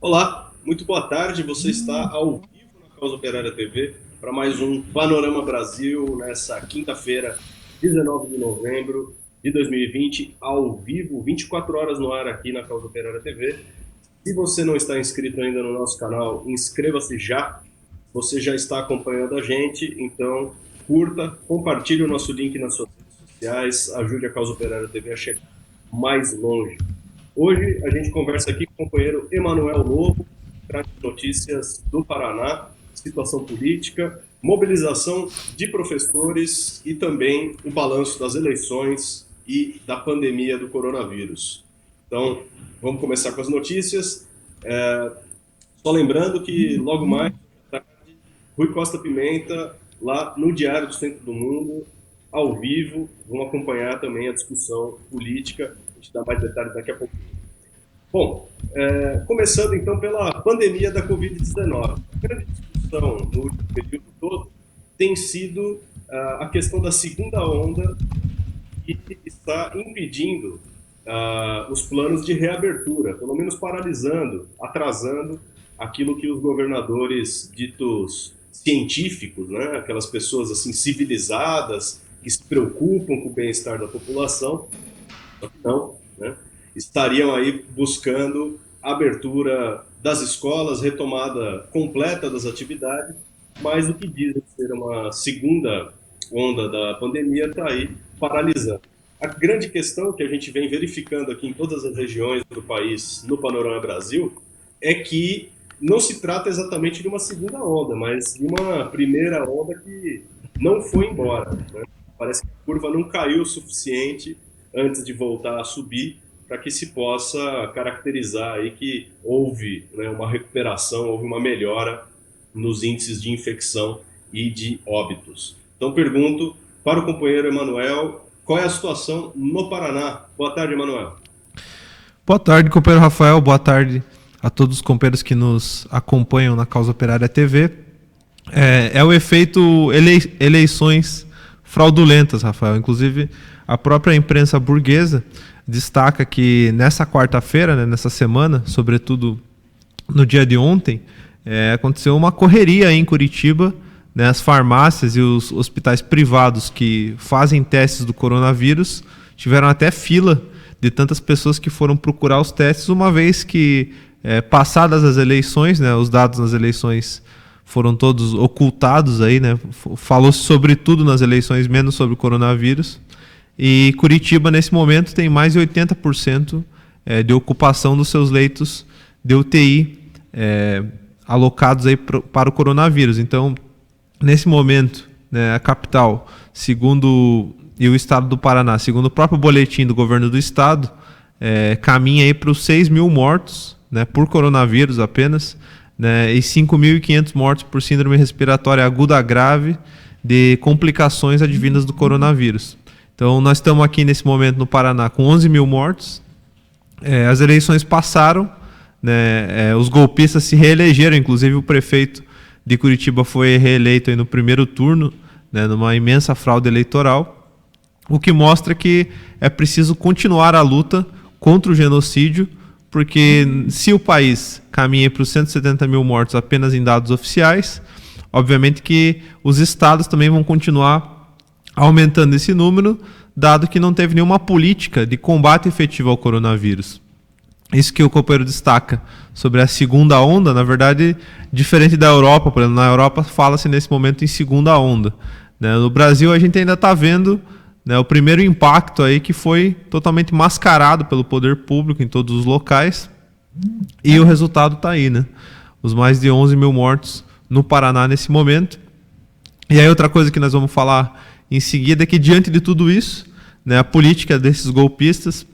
Olá, muito boa tarde. Você está ao vivo na Causa Operária TV para mais um Panorama Brasil nessa quinta-feira, 19 de novembro de 2020, ao vivo, 24 horas no ar aqui na Causa Operária TV. Se você não está inscrito ainda no nosso canal, inscreva-se já. Você já está acompanhando a gente, então curta, compartilhe o nosso link nas suas redes sociais, ajude a Causa Operária TV a chegar mais longe. Hoje a gente conversa aqui com o companheiro Emanuel Lobo, traz notícias do Paraná, situação política, mobilização de professores e também o balanço das eleições e da pandemia do coronavírus. Então, vamos começar com as notícias. Só lembrando que logo mais, Rui Costa Pimenta, lá no Diário do Centro do Mundo, ao vivo, vamos acompanhar também a discussão política. A gente dá mais detalhes daqui a pouco. Bom, começando então pela pandemia da Covid-19. A grande discussão no último período todo tem sido a questão da segunda onda que está impedindo os planos de reabertura, pelo menos paralisando, atrasando aquilo que os governadores ditos científicos, né, aquelas pessoas assim civilizadas que se preocupam com o bem-estar da população, não, né, estariam aí buscando abertura das escolas, retomada completa das atividades, mas o que dizem ser uma segunda onda da pandemia está aí paralisando. A grande questão que a gente vem verificando aqui em todas as regiões do país, no Panorama Brasil, é que não se trata exatamente de uma segunda onda, mas de uma primeira onda que não foi embora, né? Parece que a curva não caiu o suficiente antes de voltar a subir para que se possa caracterizar aí que houve, né, uma recuperação, houve uma melhora nos índices de infecção e de óbitos. Então pergunto para o companheiro Emanuel, qual é a situação no Paraná? Boa tarde, Emanuel. Boa tarde, companheiro Rafael. Boa tarde a todos os companheiros que nos acompanham na Causa Operária TV. É o efeito eleições fraudulentas, Rafael. Inclusive, a própria imprensa burguesa destaca que nessa quarta-feira, né, nessa semana, sobretudo no dia de ontem, aconteceu uma correria aí em Curitiba, né, as farmácias e os hospitais privados que fazem testes do coronavírus tiveram até fila de tantas pessoas que foram procurar os testes, uma vez que, passadas as eleições, né, os dados nas eleições foram todos ocultados aí, né, falou-se sobre tudo nas eleições, menos sobre o coronavírus. E Curitiba, nesse momento, tem mais de 80% de ocupação dos seus leitos de UTI alocados aí para o coronavírus. Então, nesse momento, né, a capital, e o estado do Paraná, segundo o próprio boletim do governo do estado, caminha aí para os 6 mil mortos, né, por coronavírus apenas, né, e 5.500 mortos por síndrome respiratória aguda grave de complicações advindas do coronavírus. Então, nós estamos aqui nesse momento no Paraná com 11 mil mortos. As eleições passaram, né, os golpistas se reelegeram, inclusive o prefeito de Curitiba foi reeleito aí no primeiro turno, né, numa imensa fraude eleitoral, o que mostra que é preciso continuar a luta contra o genocídio, porque se o país caminha para os 170 mil mortos apenas em dados oficiais, obviamente que os estados também vão continuar aumentando esse número, dado que não teve nenhuma política de combate efetivo ao coronavírus. Isso que o companheiro destaca sobre a segunda onda, na verdade, diferente da Europa, por exemplo, na Europa fala-se nesse momento em segunda onda, né? No Brasil a gente ainda está vendo, né, o primeiro impacto aí que foi totalmente mascarado pelo poder público em todos os locais, e o resultado está aí, né? Os mais de 11 mil mortos no Paraná nesse momento. E aí outra coisa que nós vamos falar em seguida é que, diante de tudo isso, né, a política desses golpistas,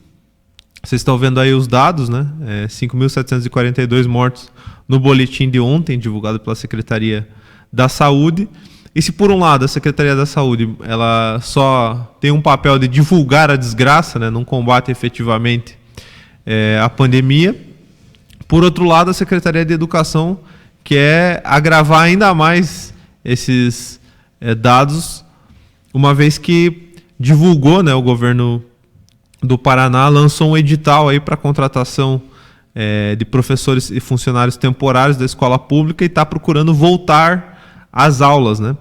vocês estão vendo aí os dados, né, 5.742 mortos no boletim de ontem, divulgado pela Secretaria da Saúde. E se, por um lado, a Secretaria da Saúde ela só tem um papel de divulgar a desgraça, né, não combate efetivamente a pandemia, por outro lado, a Secretaria de Educação quer agravar ainda mais esses dados, uma vez que divulgou, né, o governo do Paraná lançou um edital aí para contratação de professores e funcionários temporários da escola pública e está procurando voltar às aulas, né?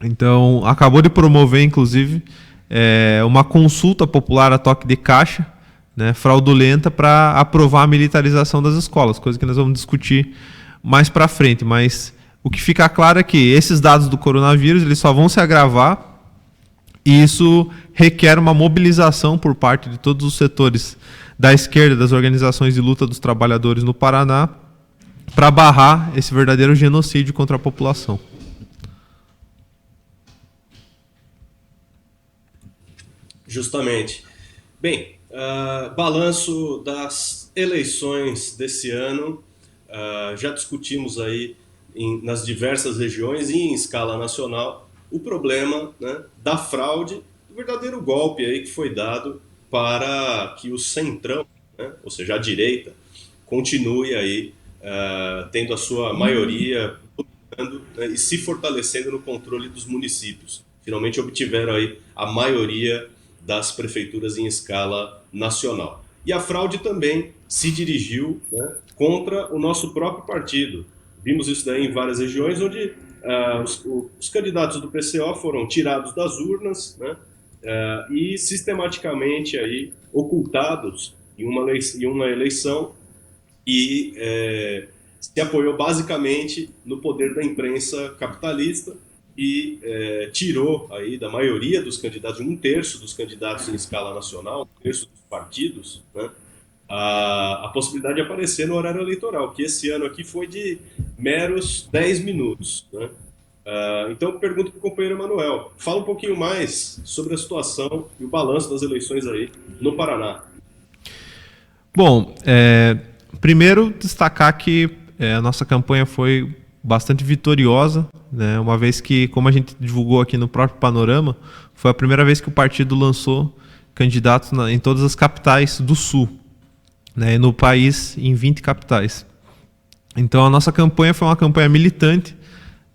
Então, acabou de promover, inclusive, uma consulta popular a toque de caixa, né, fraudulenta, para aprovar a militarização das escolas, coisa que nós vamos discutir mais para frente. Mas o que fica claro é que esses dados do coronavírus eles só vão se agravar, e isso requer uma mobilização por parte de todos os setores da esquerda, das organizações de luta dos trabalhadores no Paraná, para barrar esse verdadeiro genocídio contra a população. Justamente. Bem, balanço das eleições desse ano, já discutimos aí nas diversas regiões e em escala nacional o problema, né, da fraude, do verdadeiro golpe aí que foi dado para que o centrão, né, ou seja, a direita, continue aí tendo a sua maioria dominando, né, e se fortalecendo no controle dos municípios. Finalmente obtiveram aí a maioria das prefeituras em escala nacional. E a fraude também se dirigiu, né, contra o nosso próprio partido. Vimos isso daí em várias regiões, onde os candidatos do PCO foram tirados das urnas, né, e sistematicamente aí, ocultados em uma eleição, e se apoiou basicamente no poder da imprensa capitalista, e tirou aí da maioria dos candidatos, um terço dos candidatos em escala nacional, um terço dos partidos, né, a possibilidade de aparecer no horário eleitoral, que esse ano aqui foi de meros 10 minutos. Né? Então eu pergunto para o companheiro Emanuel, fala um pouquinho mais sobre a situação e o balanço das eleições aí no Paraná. Bom, primeiro destacar que a nossa campanha foi bastante vitoriosa, né? Uma vez que, como a gente divulgou aqui no próprio Panorama, foi a primeira vez que o partido lançou candidatos em todas as capitais do Sul, né? No país, em 20 capitais. Então a nossa campanha foi uma campanha militante,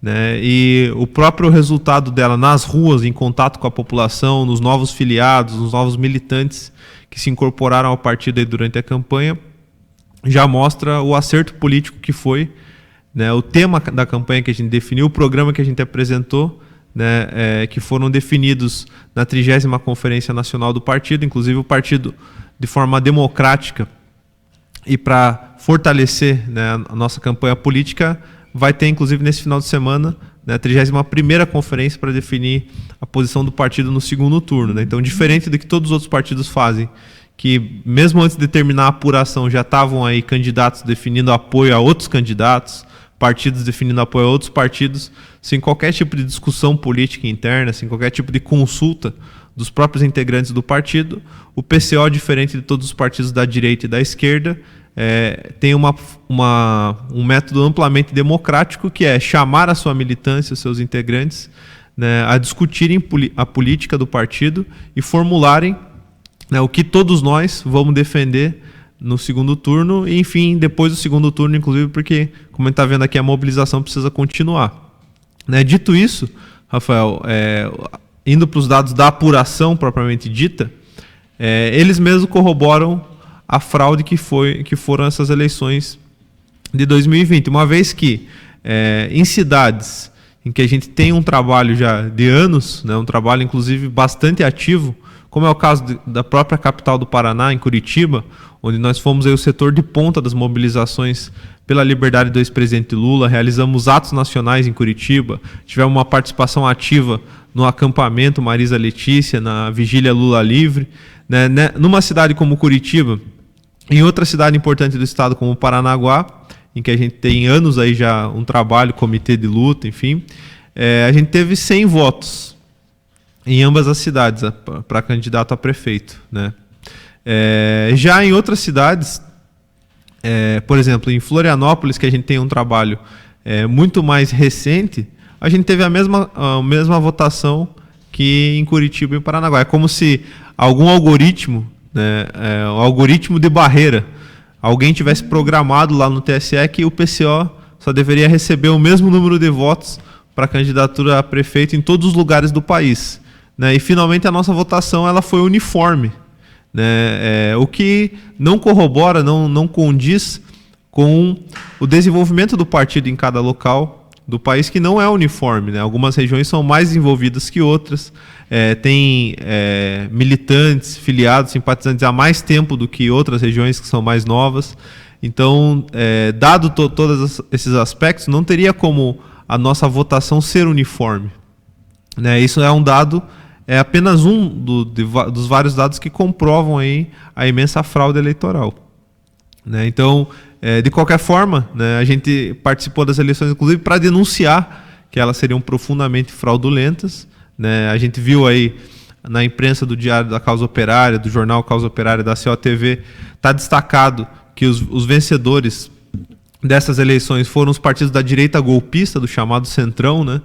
né? E o próprio resultado dela nas ruas, em contato com a população, nos novos filiados, nos novos militantes que se incorporaram ao partido aí durante a campanha, já mostra o acerto político que foi, né, o tema da campanha que a gente definiu, o programa que a gente apresentou, né, que foram definidos na 30ª Conferência Nacional do Partido. Inclusive o partido, de forma democrática e para fortalecer, né, a nossa campanha política, vai ter inclusive nesse final de semana, né, a 31ª Conferência para definir a posição do partido no segundo turno. Né? Então, diferente do que todos os outros partidos fazem, que mesmo antes de terminar a apuração já estavam aí candidatos definindo apoio a outros candidatos, partidos definindo apoio a outros partidos, sem qualquer tipo de discussão política interna, sem qualquer tipo de consulta dos próprios integrantes do partido, o PCO, diferente de todos os partidos da direita e da esquerda, tem um método amplamente democrático, que é chamar a sua militância, os seus integrantes, né, a discutirem a política do partido e formularem, né, o que todos nós vamos defender no segundo turno, e enfim, depois do segundo turno, inclusive, porque, como a gente está vendo aqui, a mobilização precisa continuar. Né? Dito isso, Rafael, indo para os dados da apuração propriamente dita, eles mesmos corroboram a fraude que foram essas eleições de 2020, uma vez que em cidades em que a gente tem um trabalho já de anos, né, um trabalho inclusive bastante ativo, como é o caso da própria capital do Paraná, em Curitiba, onde nós fomos aí o setor de ponta das mobilizações pela liberdade do ex-presidente Lula, realizamos atos nacionais em Curitiba, tivemos uma participação ativa no acampamento Marisa Letícia, na vigília Lula Livre. Né? Numa cidade como Curitiba, em outra cidade importante do estado como Paranaguá, em que a gente tem anos aí já um trabalho, comitê de luta, enfim, a gente teve 100 votos em ambas as cidades para candidato a prefeito, né? Já em outras cidades, por exemplo, em Florianópolis, que a gente tem um trabalho muito mais recente, a gente teve a mesma votação que em Curitiba e Paranaguá. É como se algum algoritmo, né, um algoritmo de barreira, alguém tivesse programado lá no TSE que o PCO só deveria receber o mesmo número de votos para a candidatura a prefeito em todos os lugares do país. Né? E finalmente a nossa votação ela foi uniforme. né? O que não corrobora, não condiz com o desenvolvimento do partido em cada local do país, que não é uniforme, né? Algumas regiões são mais desenvolvidas que outras, tem militantes, filiados, simpatizantes há mais tempo do que outras regiões que são mais novas. Então, dado todos esses aspectos, não teria como a nossa votação ser uniforme, né? Isso é um dado, é apenas um dos vários dados que comprovam aí a imensa fraude eleitoral, né? Então, de qualquer forma, né, a gente participou das eleições, inclusive, para denunciar que elas seriam profundamente fraudulentas, né? A gente viu aí na imprensa do Diário da Causa Operária, do jornal Causa Operária, da COTV, está destacado que os vencedores dessas eleições foram os partidos da direita golpista, do chamado Centrão, né?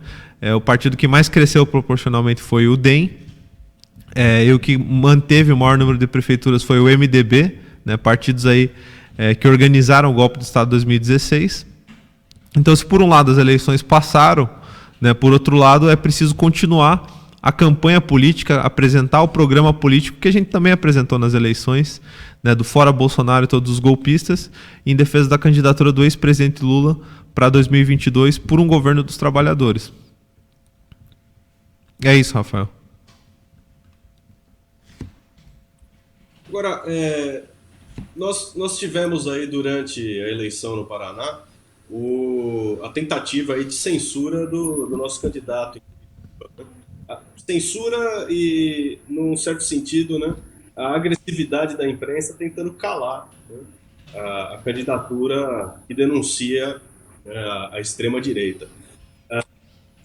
O partido que mais cresceu proporcionalmente foi o DEM, e o que manteve o maior número de prefeituras foi o MDB, né? Partidos aí que organizaram o golpe do Estado de 2016. Então, se por um lado as eleições passaram, né, por outro lado é preciso continuar a campanha política, apresentar o programa político que a gente também apresentou nas eleições, né, do Fora Bolsonaro e todos os golpistas, em defesa da candidatura do ex-presidente Lula para 2022 por um governo dos trabalhadores. É isso, Rafael. Agora, nós tivemos aí durante a eleição no Paraná a tentativa aí de censura do nosso candidato. A censura e, num certo sentido, né, a agressividade da imprensa tentando calar, né, a candidatura que denuncia a extrema-direita.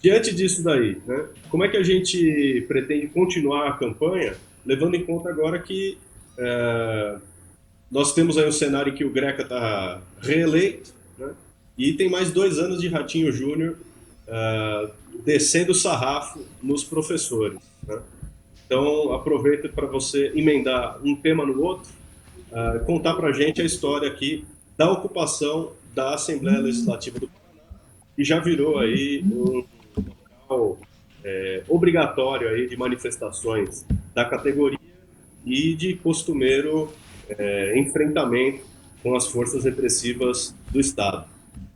Diante disso daí, né, como é que a gente pretende continuar a campanha, levando em conta agora que nós temos aí um cenário em que o Greca está reeleito, né, e tem mais 2 anos de Ratinho Júnior descendo o sarrafo nos professores, né? Então, aproveito para você emendar um tema no outro, contar para a gente a história aqui da ocupação da Assembleia Legislativa do Paraná, que já virou aí um local obrigatório aí de manifestações da categoria e de costumeiro enfrentamento com as forças repressivas do Estado.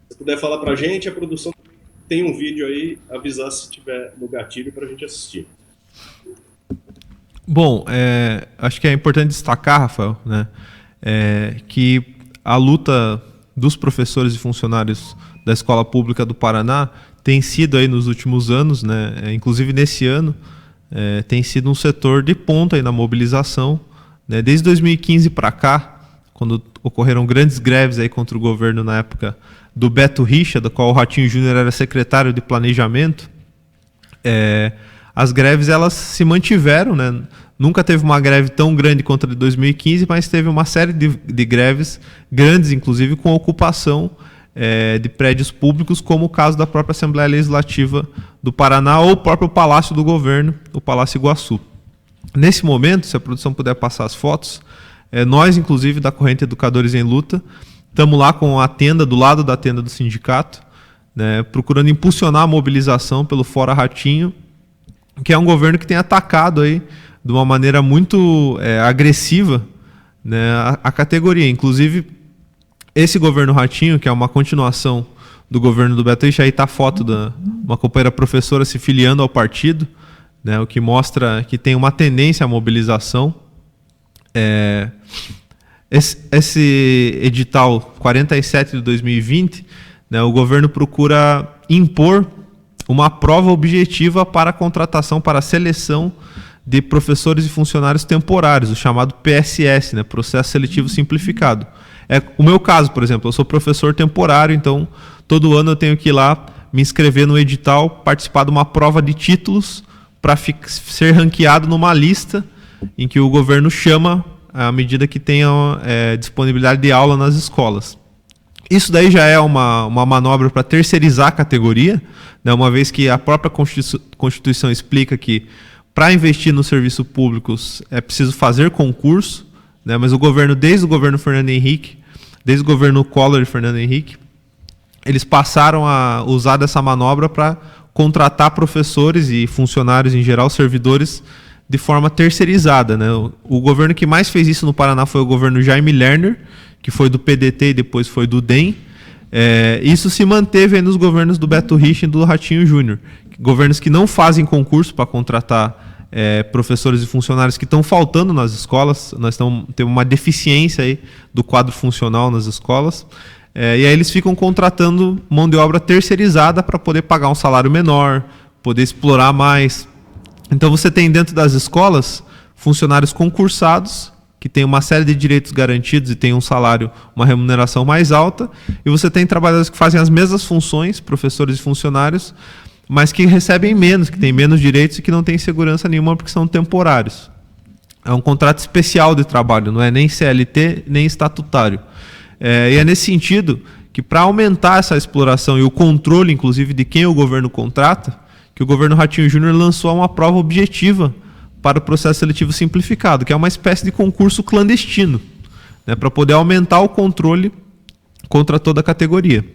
Se puder falar para a gente, a produção tem um vídeo aí, avisar se tiver no gatilho para a gente assistir. Bom, acho que é importante destacar, Rafael, né, que a luta dos professores e funcionários da Escola Pública do Paraná tem sido aí nos últimos anos, né, inclusive nesse ano, tem sido um setor de ponta aí na mobilização, né, desde 2015 para cá, quando ocorreram grandes greves aí contra o governo na época do Beto Richa, do qual o Ratinho Júnior era secretário de Planejamento. As greves elas se mantiveram, né? Nunca teve uma greve tão grande quanto a de 2015, mas teve uma série de greves grandes, inclusive com ocupação de prédios públicos, como o caso da própria Assembleia Legislativa do Paraná ou o próprio Palácio do Governo, o Palácio Iguaçu. Nesse momento, se a produção puder passar as fotos, nós, inclusive, da Corrente Educadores em Luta, estamos lá com a tenda, do lado da tenda do sindicato, né, procurando impulsionar a mobilização pelo Fora Ratinho, que é um governo que tem atacado aí de uma maneira muito agressiva, né, a categoria. Inclusive, esse governo Ratinho, que é uma continuação do governo do Beto Richa, aí está a foto de uma companheira professora se filiando ao partido, né, o que mostra que tem uma tendência à mobilização. Esse edital 47 de 2020, né, o governo procura impor uma prova objetiva para a contratação, para a seleção de professores e funcionários temporários, o chamado PSS, né, Processo Seletivo Simplificado. O meu caso, por exemplo, eu sou professor temporário, então todo ano eu tenho que ir lá me inscrever no edital, participar de uma prova de títulos para ser ranqueado numa lista em que o governo chama à medida que tenha disponibilidade de aula nas escolas. Isso daí já é uma manobra para terceirizar a categoria, né, uma vez que a própria Constituição explica que para investir nos serviços públicos é preciso fazer concurso, né, mas o governo, desde o governo Fernando Henrique, desde o governo Collor e Fernando Henrique, eles passaram a usar dessa manobra para contratar professores e funcionários em geral, servidores de forma terceirizada, né? O governo que mais fez isso no Paraná foi o governo Jaime Lerner, que foi do PDT e depois foi do DEM. Isso se manteve aí nos governos do Beto Richa e do Ratinho Júnior. Governos que não fazem concurso para contratar professores e funcionários que estão faltando nas escolas. Nós temos uma deficiência aí do quadro funcional nas escolas. E aí eles ficam contratando mão de obra terceirizada para poder pagar um salário menor, poder explorar mais. Então você tem dentro das escolas funcionários concursados, que têm uma série de direitos garantidos e têm um salário, uma remuneração mais alta, e você tem trabalhadores que fazem as mesmas funções, professores e funcionários, mas que recebem menos, que têm menos direitos e que não têm segurança nenhuma porque são temporários. É um contrato especial de trabalho, não é nem CLT, nem estatutário. E é nesse sentido que, para aumentar essa exploração e o controle, inclusive, de quem o governo contrata, que o governo Ratinho Júnior lançou uma prova objetiva para o processo seletivo simplificado, que é uma espécie de concurso clandestino, né, para poder aumentar o controle contra toda a categoria.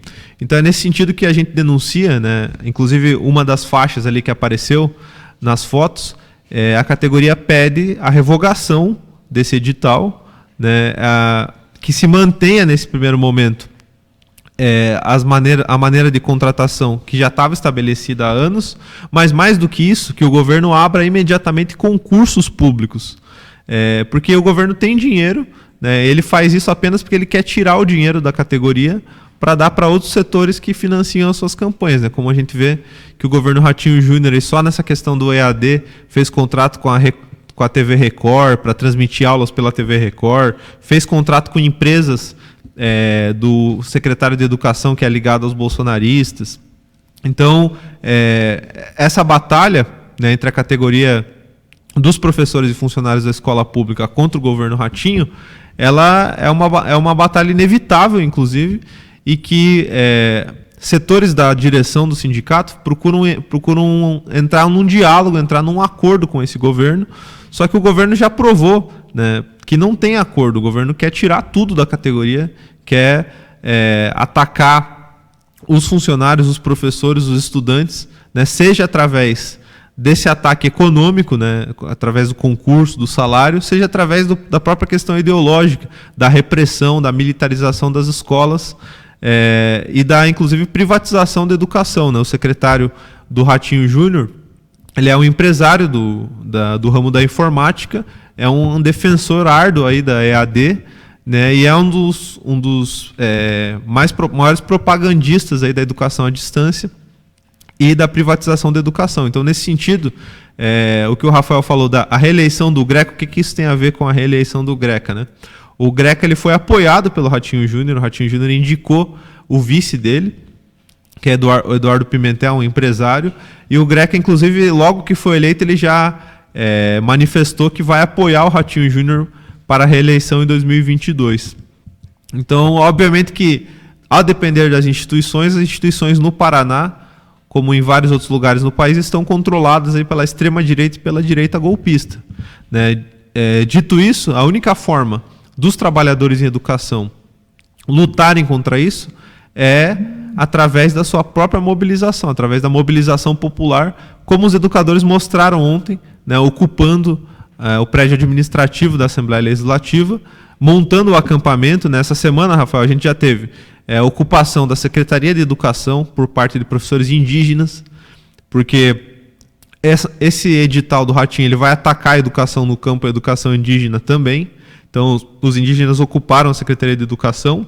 Então é nesse sentido que a gente denuncia, né, inclusive uma das faixas ali que apareceu nas fotos, a categoria pede a revogação desse edital, né, que se mantenha nesse primeiro momento a maneira de contratação que já estava estabelecida há anos, mas mais do que isso, que o governo abra imediatamente concursos públicos. Porque o governo tem dinheiro, né, ele faz isso apenas porque ele quer tirar o dinheiro da categoria para dar para outros setores que financiam as suas campanhas. Né? Como a gente vê que o governo Ratinho Júnior, só nessa questão do EAD, fez contrato com a TV Record, para transmitir aulas pela TV Record, fez contrato com empresas do secretário de Educação, que é ligado aos bolsonaristas. Então, essa batalha, né, entre a categoria dos professores e funcionários da escola pública contra o governo Ratinho, ela é uma batalha inevitável, inclusive, e que setores da direção do sindicato procuram entrar num diálogo, entrar num acordo com esse governo, só que o governo já provou, né, que não tem acordo. O governo quer tirar tudo da categoria, quer atacar os funcionários, os professores, os estudantes, né, seja através desse ataque econômico, né, através do concurso, do salário, seja através da própria questão ideológica, da repressão, da militarização das escolas e da, inclusive, privatização da educação. Né? O secretário do Ratinho Júnior, ele é um empresário do ramo da informática, é um defensor árduo aí da EAD, né, e é um dos maiores propagandistas aí da educação à distância e da privatização da educação. Então, nesse sentido, o que o Rafael falou da reeleição do Greco, o que isso tem a ver com a reeleição do Greca? Né? O Greca ele foi apoiado pelo Ratinho Júnior, o Ratinho Júnior indicou o vice dele, que é o Eduardo Pimentel, um empresário, e o Greca, inclusive, logo que foi eleito, ele já manifestou que vai apoiar o Ratinho Júnior para a reeleição em 2022. Então, obviamente que, a depender das instituições, as instituições no Paraná, como em vários outros lugares no país, estão controladas aí pela extrema-direita e pela direita golpista. Né? Dito isso, a única forma dos trabalhadores em educação lutarem contra isso é através da sua própria mobilização, através da mobilização popular, como os educadores mostraram ontem, né, ocupando o prédio administrativo da Assembleia Legislativa, montando o acampamento. Nessa semana, Rafael, a gente já teve a ocupação da Secretaria de Educação por parte de professores indígenas, porque esse edital do Ratinho ele vai atacar a educação no campo, a educação indígena também. Então, os indígenas ocuparam a Secretaria de Educação.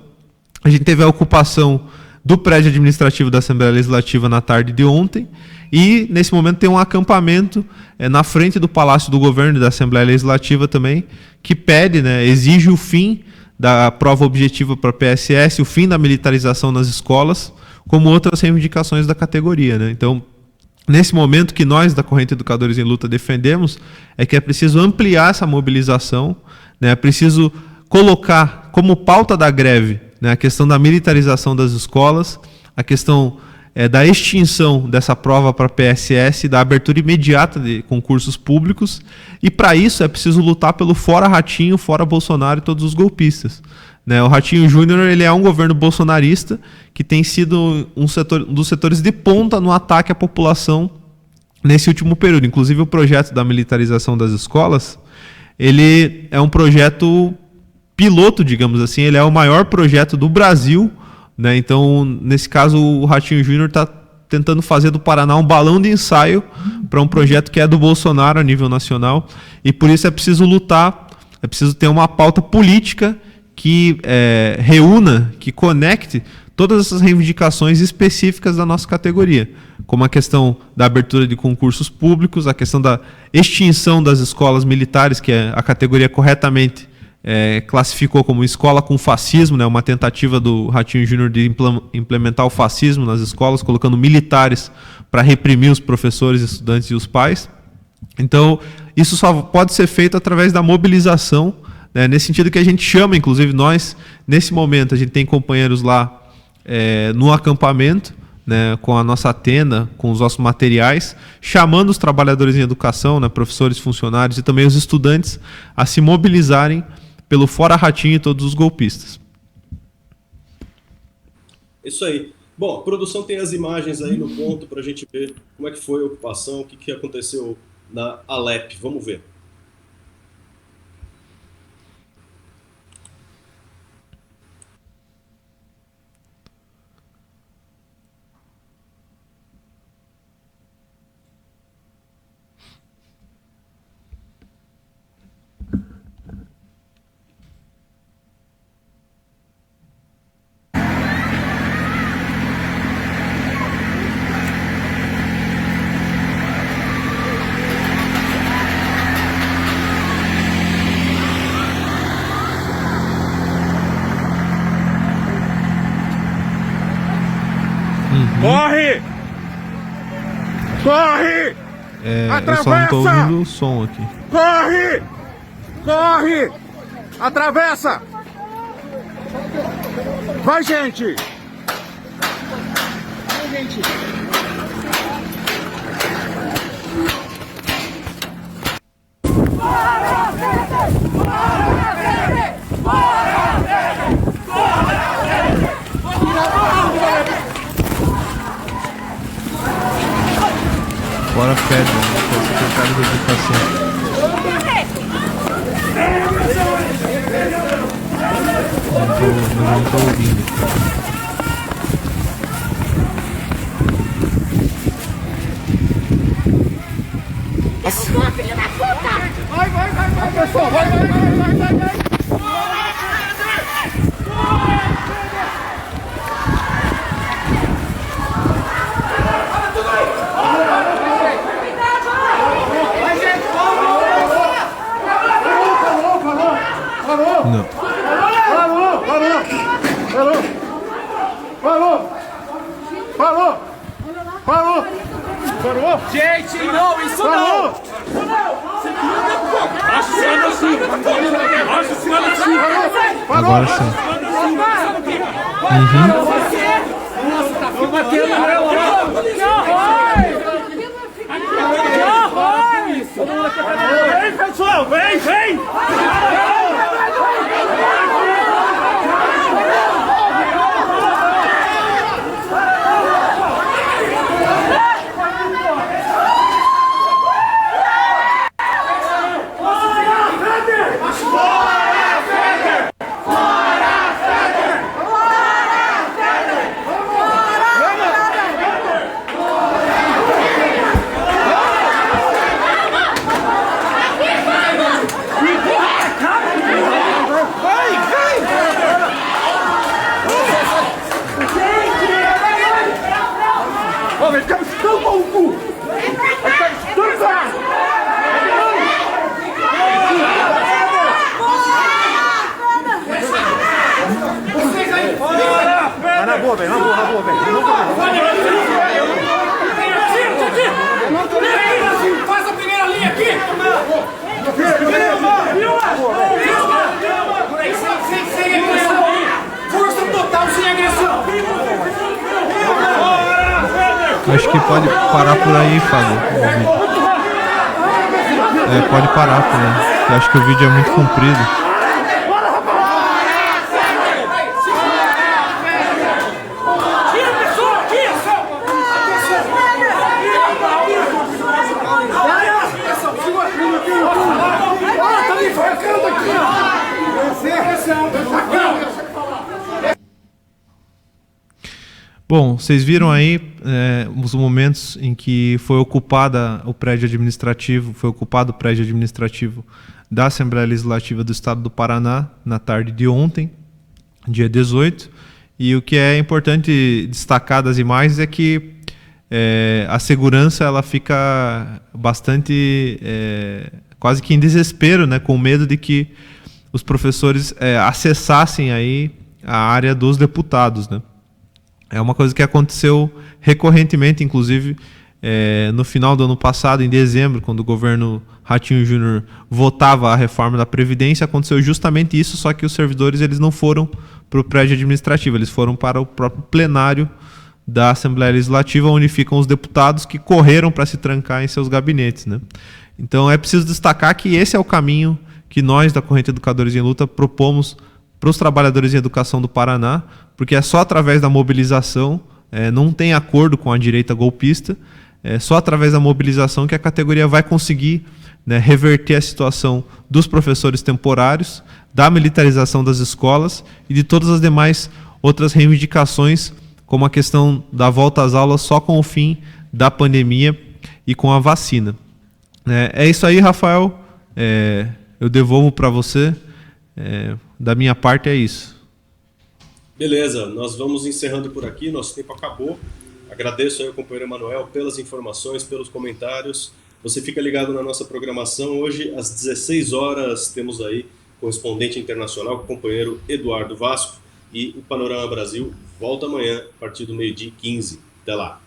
A gente teve a ocupação do prédio administrativo da Assembleia Legislativa na tarde de ontem, e nesse momento tem um acampamento na frente do Palácio do Governo e da Assembleia Legislativa também, que pede, né, exige o fim da prova objetiva para a PSS, o fim da militarização nas escolas, como outras reivindicações da categoria. Né? Então, nesse momento que nós, da Corrente Educadores em Luta, defendemos, é que é preciso ampliar essa mobilização, né? É preciso colocar como pauta da greve, né, a questão da militarização das escolas, a questão da extinção dessa prova para PSS, da abertura imediata de concursos públicos, e para isso é preciso lutar pelo fora Ratinho, fora Bolsonaro e todos os golpistas. Né? O Ratinho Júnior ele é um governo bolsonarista que tem sido um dos setores de ponta no ataque à população nesse último período. Inclusive o projeto da militarização das escolas, ele é um projeto piloto, digamos assim, ele é o maior projeto do Brasil, né? Então, nesse caso, o Ratinho Júnior está tentando fazer do Paraná um balão de ensaio para um projeto que é do Bolsonaro a nível nacional, e por isso é preciso lutar, é preciso ter uma pauta política que reúna, que conecte todas essas reivindicações específicas da nossa categoria, como a questão da abertura de concursos públicos, a questão da extinção das escolas militares, que a categoria corretamente classificou como escola com fascismo, né, uma tentativa do Ratinho Júnior de implementar o fascismo nas escolas, colocando militares para reprimir os professores, estudantes e os pais. Então, isso só pode ser feito através da mobilização, né, nesse sentido que a gente chama, inclusive nós, nesse momento, a gente tem companheiros lá no acampamento, né, com a nossa tenda, com os nossos materiais, chamando os trabalhadores em educação, né, professores, funcionários e também os estudantes a se mobilizarem pelo Fora Ratinho e todos os golpistas. Isso aí. Bom, a produção tem as imagens aí no ponto para a gente ver como é que foi a ocupação, o que aconteceu na Alep. Vamos ver. Corre! Corre! Eu só não estou ouvindo o som aqui. Corre! Corre! Atravessa! Vai, gente! Vai, gente! Fora Fed, que é o secretário de Educação. Não estou ouvindo. Filha da puta! Vai, pessoal! Vai! Não. Parou! Gente, não, isso não! Agora sim. Nossa, tá batendo no meu olho! Que horror! Vem, pessoal! Vem! Faz a primeira linha aqui! Sem agressão! Força total sem agressão! Acho que pode parar por aí, Fábio. Pode parar por aí. Eu acho que o vídeo é muito comprido. Bom, vocês viram aí os momentos em que foi ocupado o prédio administrativo da Assembleia Legislativa do Estado do Paraná na tarde de ontem, dia 18. E o que é importante destacar das imagens é que a segurança ela fica bastante quase que em desespero, né, com medo de que os professores acessassem aí a área dos deputados, né? É uma coisa que aconteceu recorrentemente, inclusive no final do ano passado, em dezembro, quando o governo Ratinho Júnior votava a reforma da Previdência, aconteceu justamente isso, só que os servidores eles não foram para o prédio administrativo, eles foram para o próprio plenário da Assembleia Legislativa, onde ficam os deputados que correram para se trancar em seus gabinetes, né? Então é preciso destacar que esse é o caminho que nós, da Corrente Educadores em Luta, propomos para os trabalhadores em educação do Paraná, porque é só através da mobilização, não tem acordo com a direita golpista, é só através da mobilização que a categoria vai conseguir, né, reverter a situação dos professores temporários, da militarização das escolas e de todas as demais outras reivindicações, como a questão da volta às aulas só com o fim da pandemia e com a vacina. É isso aí, Rafael. Eu devolvo para você. Da minha parte é isso. Beleza, nós vamos encerrando por aqui, nosso tempo acabou. Agradeço aí ao companheiro Emanuel pelas informações, pelos comentários. Você fica ligado na nossa programação. Hoje, às 16 horas, temos aí correspondente internacional com o companheiro Eduardo Vasco. E o Panorama Brasil volta amanhã, a partir do 12h15. Até lá.